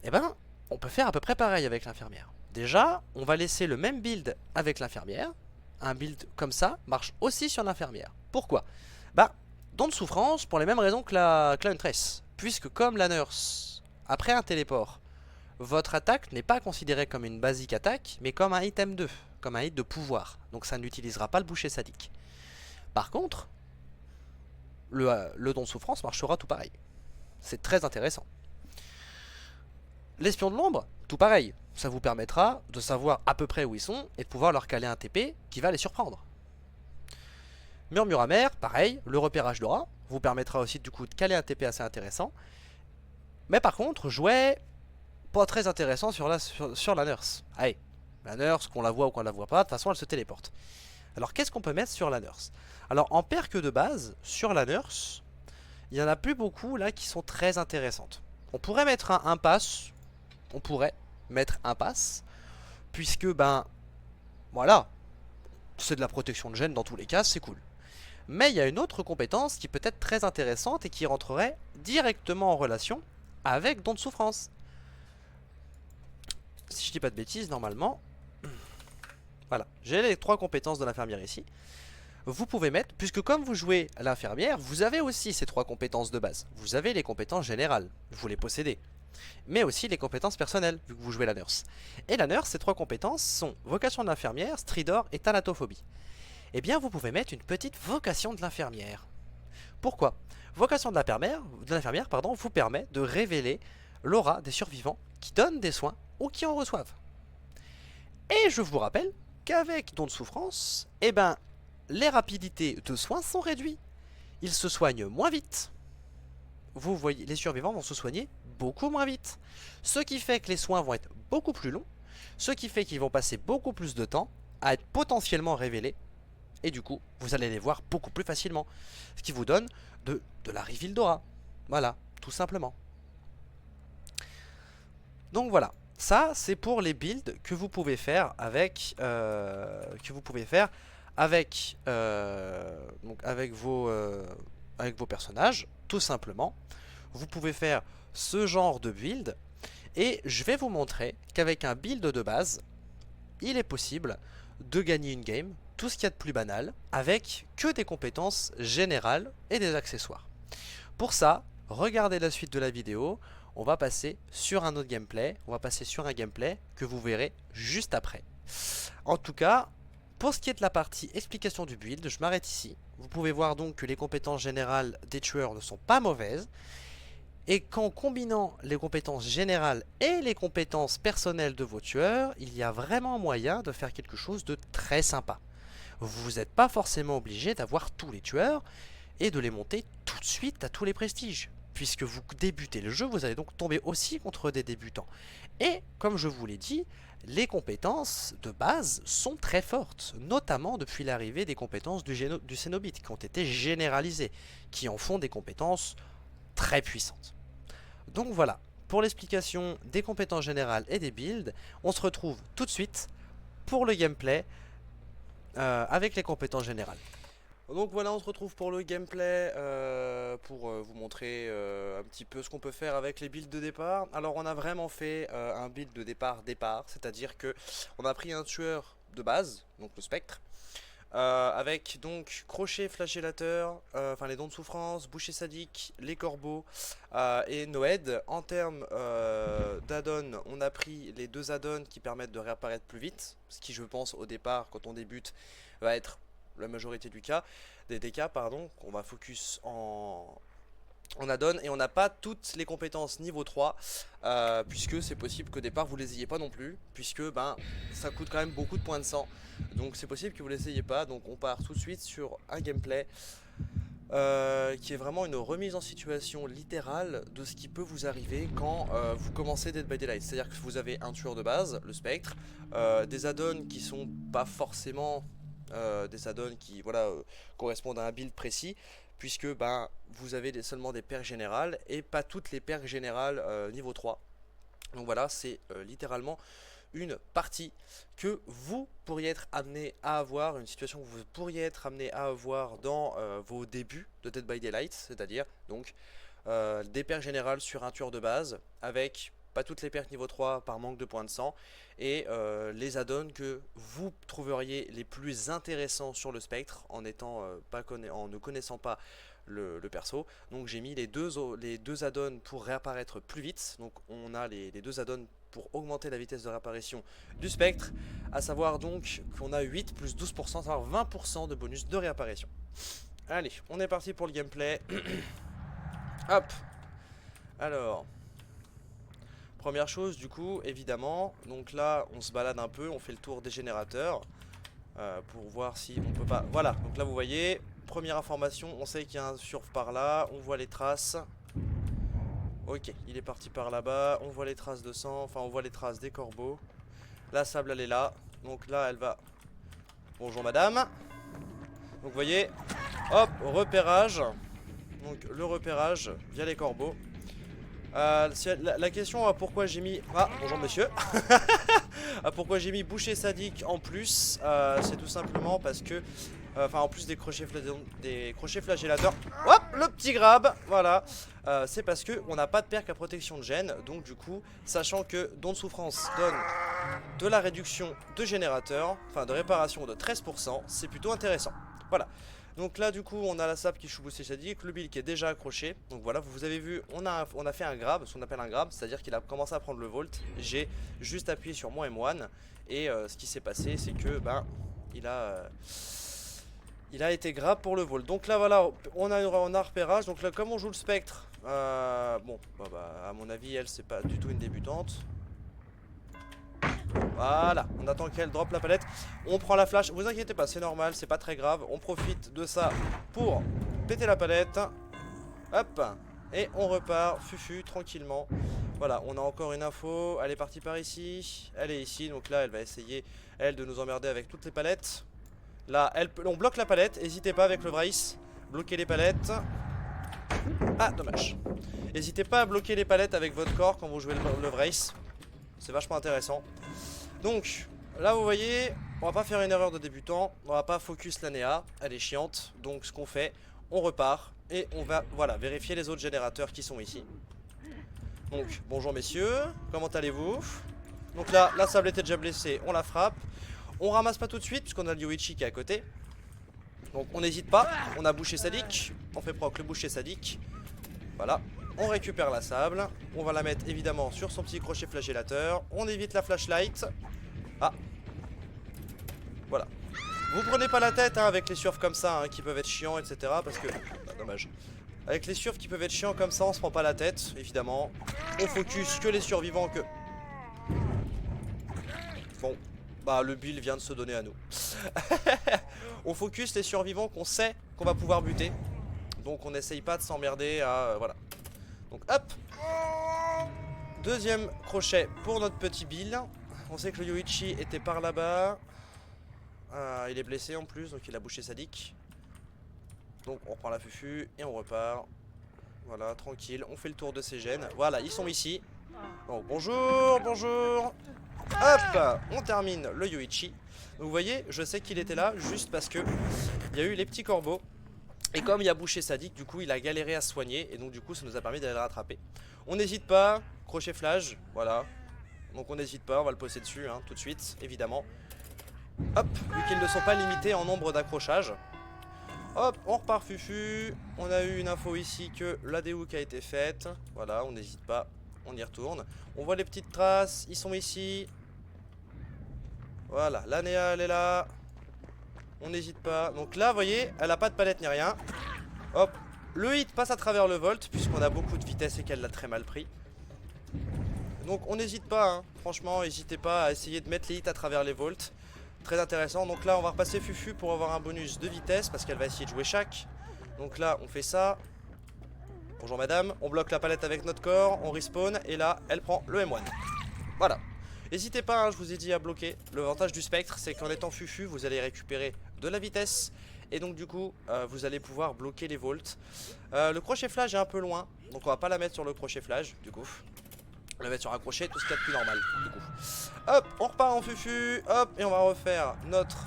Eh ben, on peut faire à peu près pareil avec l'infirmière. Déjà, on va laisser le même build avec l'infirmière. Un build comme ça marche aussi sur l'infirmière. Pourquoi? Bah, don de souffrance pour les mêmes raisons que la Huntress. Puisque comme la nurse, après un téléport, votre attaque n'est pas considérée comme une basique attaque, mais comme un item 2, comme un hit de pouvoir. Donc ça n'utilisera pas le boucher sadique. Par contre, le don de souffrance marchera tout pareil. C'est très intéressant. L'espion de l'ombre, tout pareil. Ça vous permettra de savoir à peu près où ils sont et de pouvoir leur caler un TP qui va les surprendre. Murmure amer, pareil, le repérage d'aura vous permettra aussi du coup de caler un TP assez intéressant. Mais par contre, jouet pas très intéressant sur la nurse. Allez, la nurse, qu'on la voit ou qu'on la voit pas, de toute façon elle se téléporte. Alors qu'est-ce qu'on peut mettre sur la nurse? Alors en perk de base, sur la nurse, il n'y en a plus beaucoup là qui sont très intéressantes. On pourrait mettre un pass, puisque ben, voilà, c'est de la protection de gène dans tous les cas, c'est cool. Mais il y a une autre compétence qui peut être très intéressante et qui rentrerait directement en relation avec don de souffrance. Si je dis pas de bêtises, normalement, voilà, j'ai les 3 compétences de l'infirmière ici. Vous pouvez mettre, puisque comme vous jouez l'infirmière, vous avez aussi ces 3 compétences de base. Vous avez les compétences générales, vous les possédez. Mais aussi les compétences personnelles, vu que vous jouez la nurse. Et la nurse, ces 3 compétences sont vocation de l'infirmière, stridor et thanatophobie. Eh bien, vous pouvez mettre une petite vocation de l'infirmière. Pourquoi? Vocation de l'infirmière, vous permet de révéler l'aura des survivants qui donnent des soins ou qui en reçoivent. Et je vous rappelle qu'avec don de souffrance, eh ben, les rapidités de soins sont réduites. Ils se soignent moins vite. Vous voyez, les survivants vont se soigner beaucoup moins vite. Ce qui fait que les soins vont être beaucoup plus longs. Ce qui fait qu'ils vont passer beaucoup plus de temps à être potentiellement révélés. Et du coup, vous allez les voir beaucoup plus facilement. Ce qui vous donne de la reveal d'aura. Voilà, tout simplement. Donc voilà. Ça, c'est pour les builds que vous pouvez faire avec, avec vos personnages, tout simplement. Vous pouvez faire ce genre de build et je vais vous montrer qu'avec un build de base, il est possible de gagner une game, tout ce qu'il y a de plus banal, avec que des compétences générales et des accessoires. Pour ça, regardez la suite de la vidéo. On va passer sur un autre gameplay, on va passer sur un gameplay que vous verrez juste après. En tout cas, pour ce qui est de la partie explication du build, je m'arrête ici. Vous pouvez voir donc que les compétences générales des tueurs ne sont pas mauvaises. Et qu'en combinant les compétences générales et les compétences personnelles de vos tueurs, il y a vraiment moyen de faire quelque chose de très sympa. Vous n'êtes pas forcément obligé d'avoir tous les tueurs et de les monter tout de suite à tous les prestiges. Puisque vous débutez le jeu, vous allez donc tomber aussi contre des débutants. Et comme je vous l'ai dit, les compétences de base sont très fortes, notamment depuis l'arrivée des compétences du Cénobite, qui ont été généralisées, qui en font des compétences très puissantes. Donc voilà, pour l'explication des compétences générales et des builds, on se retrouve tout de suite pour le gameplay avec les compétences générales. Donc voilà, on se retrouve pour le gameplay, pour vous montrer un petit peu ce qu'on peut faire avec les builds de départ. Alors on a vraiment fait un build de départ, c'est-à-dire que on a pris un tueur de base, donc le spectre, avec donc crochet flagellateur, enfin les dons de souffrance, boucher sadique, les corbeaux et Noed. En termes d'add-on, on a pris les deux add-ons qui permettent de réapparaître plus vite, ce qui je pense au départ quand on débute va être la majorité des cas pardon, qu'on va focus en add-on, et on n'a pas toutes les compétences niveau 3 puisque c'est possible qu'au départ vous les ayez pas non plus, puisque ben ça coûte quand même beaucoup de points de sang, donc c'est possible que vous les ayez pas. Donc on part tout de suite sur un gameplay qui est vraiment une remise en situation littérale de ce qui peut vous arriver quand vous commencez Dead by Daylight. C'est à dire que vous avez un tueur de base, le spectre, des add-ons qui sont pas forcément des add-ons qui voilà, correspondent à un build précis, puisque ben, vous avez seulement des perks générales et pas toutes les perks générales niveau 3. Donc voilà, c'est littéralement une partie que vous pourriez être amené à avoir, une situation que vous pourriez être amené à avoir dans vos débuts de Dead by Daylight, c'est-à-dire donc des perks générales sur un tueur de base avec pas toutes les pertes niveau 3 par manque de points de sang, et les add-ons que vous trouveriez les plus intéressants sur le spectre en ne connaissant pas le perso. Donc j'ai mis les deux add-ons pour réapparaître plus vite. Donc on a les deux add-ons pour augmenter la vitesse de réapparition du spectre, à savoir donc qu'on a 8 plus 12%, c'est-à-dire 20% de bonus de réapparition. Allez, on est parti pour le gameplay. Hop. Alors, première chose du coup, évidemment, donc là on se balade un peu, on fait le tour des générateurs pour voir si on peut pas... Voilà, donc là vous voyez, première information, on sait qu'il y a un surf par là, on voit les traces. Ok, il est parti par là-bas, on voit les traces de sang, enfin on voit les traces des corbeaux. La sable elle est là, donc là elle va... Bonjour madame. Donc vous voyez, hop, repérage. Donc le repérage via les corbeaux. La question pourquoi j'ai mis... Ah, bonjour monsieur. Pourquoi j'ai mis boucher sadique en plus, c'est tout simplement parce que... Enfin en plus des crochets flagellateurs. Hop, le petit grab, voilà. C'est parce que on n'a pas de perk à protection de gêne. Donc du coup, sachant que don de souffrance donne de la réduction de générateur, enfin de réparation de 13%, c'est plutôt intéressant. Voilà. Donc là du coup on a la sable qui choubousser sadique, le bill qui est déjà accroché. Donc voilà, vous avez vu, on a fait un grab, ce qu'on appelle un grab, c'est-à-dire qu'il a commencé à prendre le volt. J'ai juste appuyé sur mon M1 et ce qui s'est passé c'est que ben il a été grab pour le vol. Donc là voilà, on a un repérage. Donc là comme on joue le spectre, bon à mon avis elle c'est pas du tout une débutante. Voilà, on attend qu'elle drop la palette. On prend la flash, vous inquiétez pas, c'est normal, c'est pas très grave. On profite de ça pour péter la palette. Hop, et on repart, fufu, tranquillement. Voilà, on a encore une info, elle est partie par ici. Elle est ici, donc là elle va essayer, elle, de nous emmerder avec toutes les palettes. Là, on bloque la palette, n'hésitez pas avec le Vrace. Bloquez les palettes. Ah, dommage. N'hésitez pas à bloquer les palettes avec votre corps quand vous jouez le Vrace. C'est vachement intéressant. Donc, là vous voyez, on va pas faire une erreur de débutant. On va pas focus la Néa, elle est chiante. Donc ce qu'on fait, on repart et on va voilà, vérifier les autres générateurs qui sont ici. Donc, bonjour messieurs, comment allez-vous? Donc là, la sable était déjà blessée, on la frappe. On ramasse pas tout de suite puisqu'on a le Yoichi qui est à côté. Donc on n'hésite pas, on a bouché sadique. On fait proc le boucher sadique. Voilà, on récupère la sable. On va la mettre évidemment sur son petit crochet flagellateur. On évite la flashlight. Ah, voilà. Vous prenez pas la tête hein, avec les surfs comme ça hein, qui peuvent être chiants etc. Parce que, bah, dommage. Avec les surfs qui peuvent être chiants comme ça, on se prend pas la tête, évidemment. On focus que les survivants que... Bon, bah le build vient de se donner à nous. On focus les survivants qu'on sait qu'on va pouvoir buter. Donc on n'essaye pas de s'emmerder à... voilà. Donc hop. Deuxième crochet pour notre petit Bill. On sait que le Yoichi était par là-bas. Il est blessé en plus, donc il a bouché sa dick. Donc on reprend la fufu et on repart. Voilà, tranquille, on fait le tour de ces gènes. Voilà, ils sont ici. Donc bonjour, bonjour. Hop, on termine le Yoichi. Donc vous voyez, je sais qu'il était là juste parce que il y a eu les petits corbeaux. Et comme il a bouché sa dick, du coup il a galéré à se soigner. Et donc du coup ça nous a permis d'aller le rattraper. On n'hésite pas, crochet flash, voilà. Donc on n'hésite pas, on va le poser dessus hein, tout de suite, évidemment. Hop, vu qu'ils ne sont pas limités en nombre d'accrochages. Hop, on repart fufu. On a eu une info ici que la déhook a été faite. Voilà, on n'hésite pas, on y retourne. On voit les petites traces, ils sont ici. Voilà, la Néa elle est là. On n'hésite pas. Donc là, vous voyez, elle a pas de palette ni rien. Hop, le hit passe à travers le volt, puisqu'on a beaucoup de vitesse et qu'elle l'a très mal pris. Donc on n'hésite pas, hein. Franchement, n'hésitez pas à essayer de mettre les hits à travers les volts. Très intéressant. Donc là, on va repasser Fufu pour avoir un bonus de vitesse, parce qu'elle va essayer de jouer chaque. Donc là, on fait ça. Bonjour madame, on bloque la palette avec notre corps, on respawn, et là, elle prend le M1. Voilà. N'hésitez pas, hein, je vous ai dit à bloquer. L'avantage du spectre, c'est qu'en étant Fufu, vous allez récupérer de la vitesse. Et donc du coup, vous allez pouvoir bloquer les volts. Le crochet flash est un peu loin, donc on va pas la mettre sur le crochet flash, du coup. On va la mettre sur un crochet, tout ce qu'il y a de plus normal, du coup. Hop, on repart en Fufu, hop, et on va refaire notre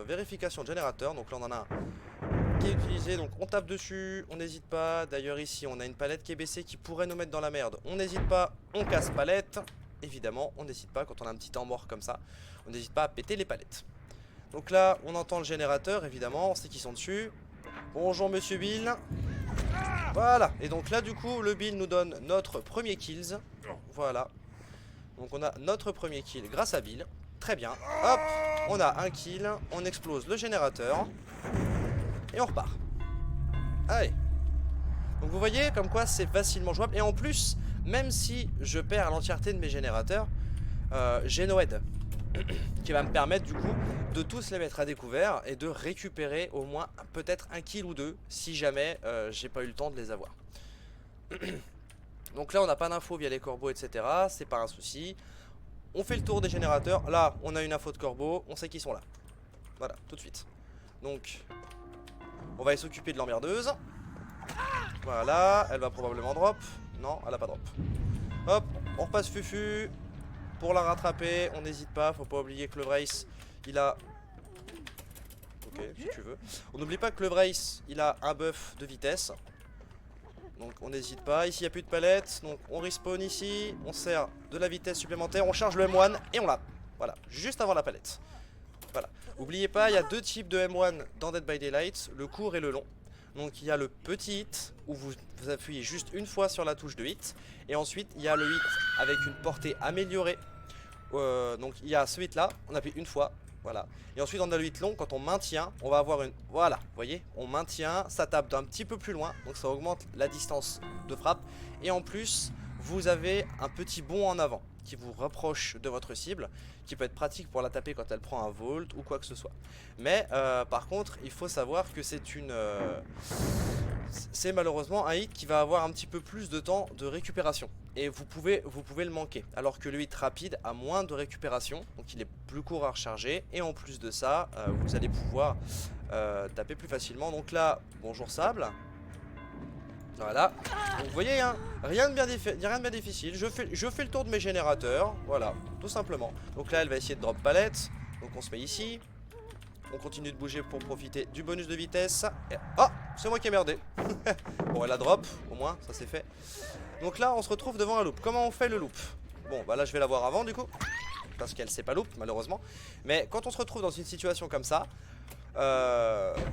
vérification de générateur. Donc là, on en a un qui est utilisé, donc on tape dessus, on n'hésite pas. D'ailleurs, ici, on a une palette qui est baissée qui pourrait nous mettre dans la merde. On n'hésite pas, on casse palette. Évidemment, on n'hésite pas, quand on a un petit temps mort comme ça, on n'hésite pas à péter les palettes. Donc là, on entend le générateur, évidemment, on sait qu'ils sont dessus. Bonjour monsieur Bill. Voilà, et donc là du coup, le Bill nous donne notre premier kills. Voilà. Donc on a notre premier kill grâce à Bill. Très bien. Hop, on a un kill, on explose le générateur. Et on repart. Allez. Donc vous voyez comme quoi c'est facilement jouable. Et en plus, même si je perds l'entièreté de mes générateurs, j'ai Noed qui va me permettre du coup de tous les mettre à découvert et de récupérer au moins peut-être un kill ou deux si jamais j'ai pas eu le temps de les avoir. Donc là on n'a pas d'infos via les corbeaux etc, c'est pas un souci. On fait le tour des générateurs, là on a une info de corbeau, on sait qu'ils sont là. Voilà, tout de suite. Donc on va s'occuper de l'emmerdeuse. Voilà, elle va probablement drop. Non, elle a pas drop. Hop, on repasse Fufu. Pour la rattraper, on n'hésite pas, faut pas oublier que le Vrace, il a... Ok, si tu veux. On n'oublie pas que le Vrace, il a un buff de vitesse. Donc on n'hésite pas, ici il n'y a plus de palette, donc on respawn ici, on sert de la vitesse supplémentaire, on charge le M1 et on l'a. Voilà, juste avant la palette. Voilà. N'oubliez pas, il y a deux types de M1 dans Dead by Daylight, le court et le long. Donc il y a le petit hit où vous appuyez juste une fois sur la touche de hit. Et ensuite il y a le hit avec une portée améliorée. Donc il y a ce hit là, on appuie une fois. Voilà. Et ensuite on a le hit long, quand on maintient, on va avoir une... Voilà, vous voyez, on maintient, ça tape d'un petit peu plus loin. Donc ça augmente la distance de frappe. Et en plus, vous avez un petit bond en avant qui vous rapproche de votre cible, qui peut être pratique pour la taper quand elle prend un volt ou quoi que ce soit. Mais par contre, il faut savoir que c'est une... c'est malheureusement un hit qui va avoir un petit peu plus de temps de récupération. Et vous pouvez le manquer. Alors que le hit rapide a moins de récupération, donc il est plus court à recharger. Et en plus de ça, vous allez pouvoir taper plus facilement. Donc là, bonjour sable. Voilà, donc vous voyez hein, rien de bien difficile, je fais le tour de mes générateurs, voilà, tout simplement. Donc là elle va essayer de drop palette, donc on se met ici. On continue de bouger pour profiter du bonus de vitesse. Et... oh, c'est moi qui ai merdé. Bon elle a drop, au moins, ça c'est fait. Donc là on se retrouve devant un loop, comment on fait le loop? Bon bah là je vais la voir avant du coup, parce qu'elle sait pas loop malheureusement. Mais quand on se retrouve dans une situation comme ça,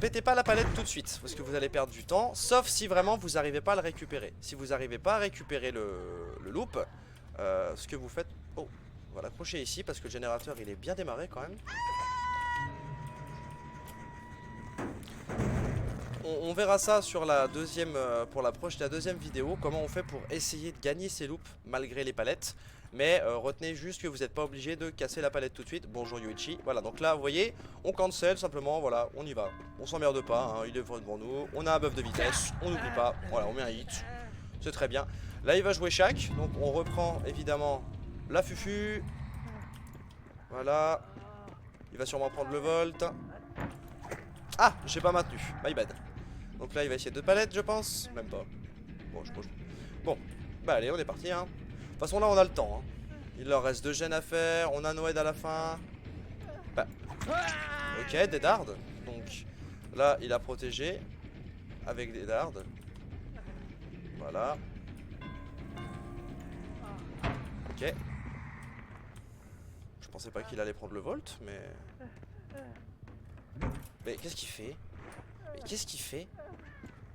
pétez pas la palette tout de suite parce que vous allez perdre du temps, sauf si vraiment vous n'arrivez pas à le récupérer. Si vous n'arrivez pas à récupérer le loop, ce que vous faites... Oh, on va l'accrocher ici parce que le générateur il est bien démarré quand même. on verra ça sur la deuxième, pour l'approche de la deuxième vidéo, comment on fait pour essayer de gagner ces loops malgré les palettes. Mais retenez juste que vous n'êtes pas obligé de casser la palette tout de suite. Bonjour Yuichi. Voilà, donc là vous voyez, on cancel simplement, voilà, on y va. On s'emmerde pas, hein, il est devant nous. On a un buff de vitesse, on n'oublie pas. Voilà, on met un hit. C'est très bien. Là il va jouer Shaq, donc on reprend évidemment la Fufu. Voilà. Il va sûrement prendre le volt. Ah, j'ai pas maintenu, my bad. Donc là il va essayer 2 palettes je pense. Même pas. Bon, je bouge. Bon, bah allez, on est parti hein. De toute façon là on a le temps hein. Il leur reste 2 gènes à faire, on a Noed à la fin. Bah. Ok, des dards. Donc là il a protégé avec des dards. Voilà. Ok. Je pensais pas qu'il allait prendre le volt, mais... Mais qu'est-ce qu'il fait? Mais qu'est-ce qu'il fait?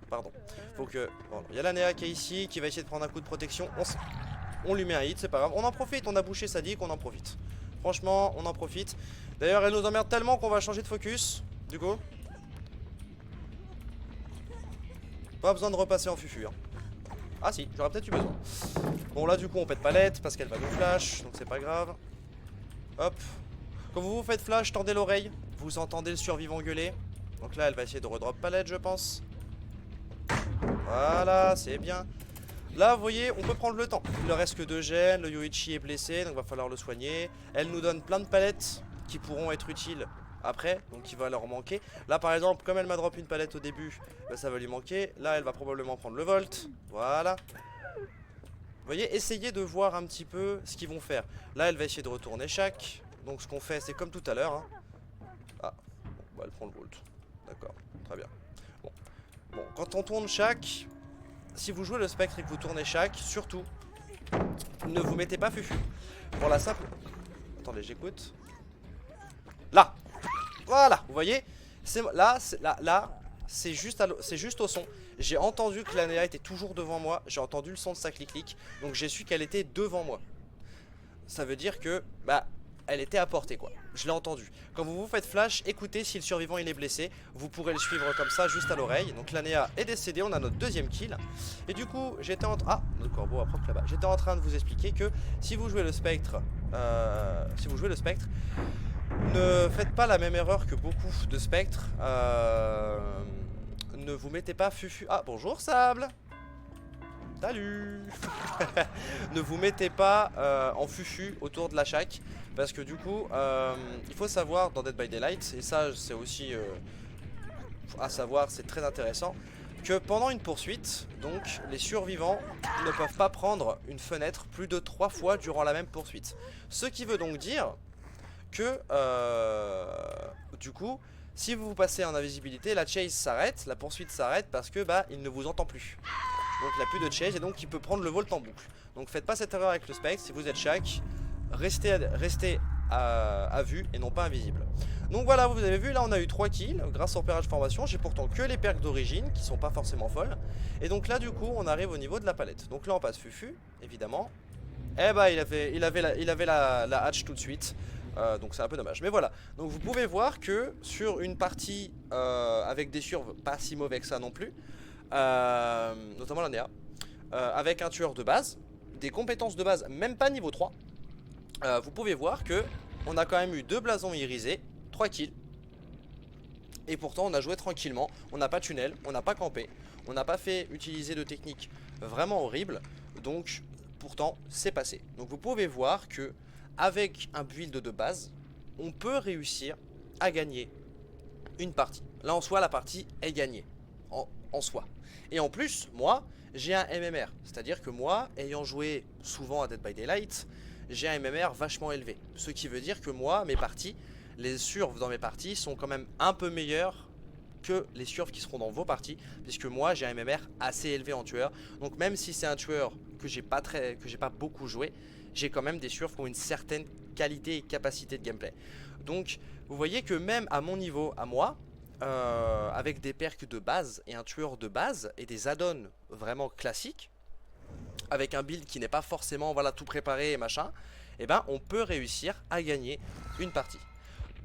Pardon. Faut que... Bon, il y a la Néa qui est ici, qui va essayer de prendre un coup de protection. On lui met un hit, c'est pas grave. On en profite, on a bouché sa dick, on en profite. Franchement, on en profite. D'ailleurs, elle nous emmerde tellement qu'on va changer de focus. Du coup. Pas besoin de repasser en fufu. Hein. Ah si, j'aurais peut-être eu besoin. Bon là du coup on pète palette parce qu'elle va nous flash, donc c'est pas grave. Hop. Quand vous vous faites flash, tendez l'oreille. Vous entendez le survivant gueuler. Donc là elle va essayer de redrop palette je pense. Voilà, c'est bien. Là vous voyez, on peut prendre le temps. Il ne reste que 2 gènes, le Yoichi est blessé, donc va falloir le soigner. Elle nous donne plein de palettes qui pourront être utiles après, donc il va leur manquer. Là par exemple, comme elle m'a drop une palette au début, bah, ça va lui manquer. Là elle va probablement prendre le volt. Voilà. Vous voyez, essayez de voir un petit peu ce qu'ils vont faire. Là elle va essayer de retourner chaque. Donc ce qu'on fait c'est comme tout à l'heure hein. Ah, bon, bah, elle prend le volt. D'accord, très bien. Bon, quand on tourne chaque, si vous jouez le spectre et que vous tournez chaque, surtout, ne vous mettez pas fufu. Pour la simple... Attendez, j'écoute. Là. Voilà, vous voyez, là, c'est juste au son. J'ai entendu que la Néa était toujours devant moi. J'ai entendu le son de sa clic-clic. Donc j'ai su qu'elle était devant moi. Ça veut dire que, bah, elle était à portée quoi. Je l'ai entendu. Quand vous vous faites flash, écoutez si le survivant il est blessé. Vous pourrez le suivre comme ça, juste à l'oreille. Donc la Néa est décédée, on a notre deuxième kill. Et du coup, j'étais en train... Ah, le corbeau approche là-bas. J'étais en train de vous expliquer que si vous jouez le spectre... Ne faites pas la même erreur que beaucoup de spectres. Ne vous mettez pas fufu. Ah, bonjour Sable. Salut. Ne vous mettez pas en fufu autour de la shack. Parce que du coup, il faut savoir dans Dead by Daylight, et ça c'est aussi à savoir, c'est très intéressant, que pendant une poursuite, donc les survivants ne peuvent pas prendre une fenêtre plus de 3 fois durant la même poursuite. Ce qui veut donc dire que du coup si vous passez en invisibilité, la chase s'arrête, la poursuite s'arrête parce que bah il ne vous entend plus. Donc il n'a plus de chase et donc il peut prendre le volt en boucle. Donc faites pas cette erreur avec le spectre, si vous êtes chaque, restez à vue et non pas invisible. Donc voilà, vous avez vu, là on a eu 3 kills grâce au repérage formation. J'ai pourtant que les perks d'origine qui sont pas forcément folles. Et donc là du coup on arrive au niveau de la palette. Donc là on passe fufu, évidemment. Eh bah il avait la hatch tout de suite. Donc c'est un peu dommage, mais voilà. Donc vous pouvez voir que sur une partie avec des surves pas si mauvais que ça non plus, notamment la Néa, avec un tueur de base, des compétences de base même pas niveau 3, vous pouvez voir que on a quand même eu 2 blasons irisés, 3 kills. Et pourtant on a joué tranquillement, on n'a pas tunnel, on n'a pas campé, on n'a pas fait utiliser de techniques vraiment horribles. Donc pourtant c'est passé. Donc vous pouvez voir que avec un build de base, on peut réussir à gagner une partie. Là en soi la partie est gagnée en soi. Et en plus moi j'ai un MMR, c'est-à-dire que moi ayant joué souvent à Dead by Daylight, j'ai un MMR vachement élevé. Ce qui veut dire que moi mes parties, les surves dans mes parties sont quand même un peu meilleures que les surves qui seront dans vos parties, puisque moi j'ai un MMR assez élevé en tueur. Donc même si c'est un tueur que j'ai pas beaucoup joué, j'ai quand même des surves qui ont une certaine qualité et capacité de gameplay. Donc vous voyez que même à mon niveau, à moi, avec des perks de base et un tueur de base et des add-ons vraiment classiques, avec un build qui n'est pas forcément voilà, tout préparé et machin, et ben on peut réussir à gagner une partie.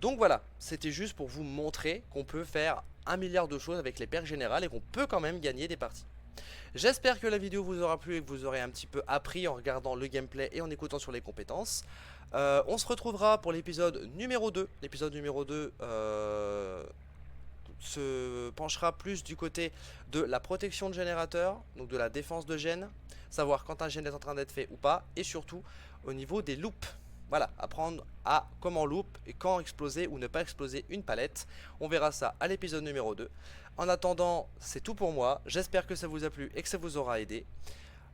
Donc voilà, c'était juste pour vous montrer qu'on peut faire un milliard de choses avec les perks générales et qu'on peut quand même gagner des parties. J'espère que la vidéo vous aura plu et que vous aurez un petit peu appris en regardant le gameplay et en écoutant sur les compétences. On se retrouvera pour l'épisode numéro 2. L'épisode numéro 2 se penchera plus du côté de la protection de générateur, donc de la défense de gène, savoir quand un gène est en train d'être fait ou pas, et surtout au niveau des loops. Voilà, apprendre à comment loop et quand exploser ou ne pas exploser une palette. On verra ça à l'épisode numéro 2. En attendant, c'est tout pour moi. J'espère que ça vous a plu et que ça vous aura aidé.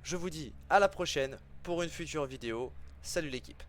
Je vous dis à la prochaine pour une future vidéo. Salut l'équipe.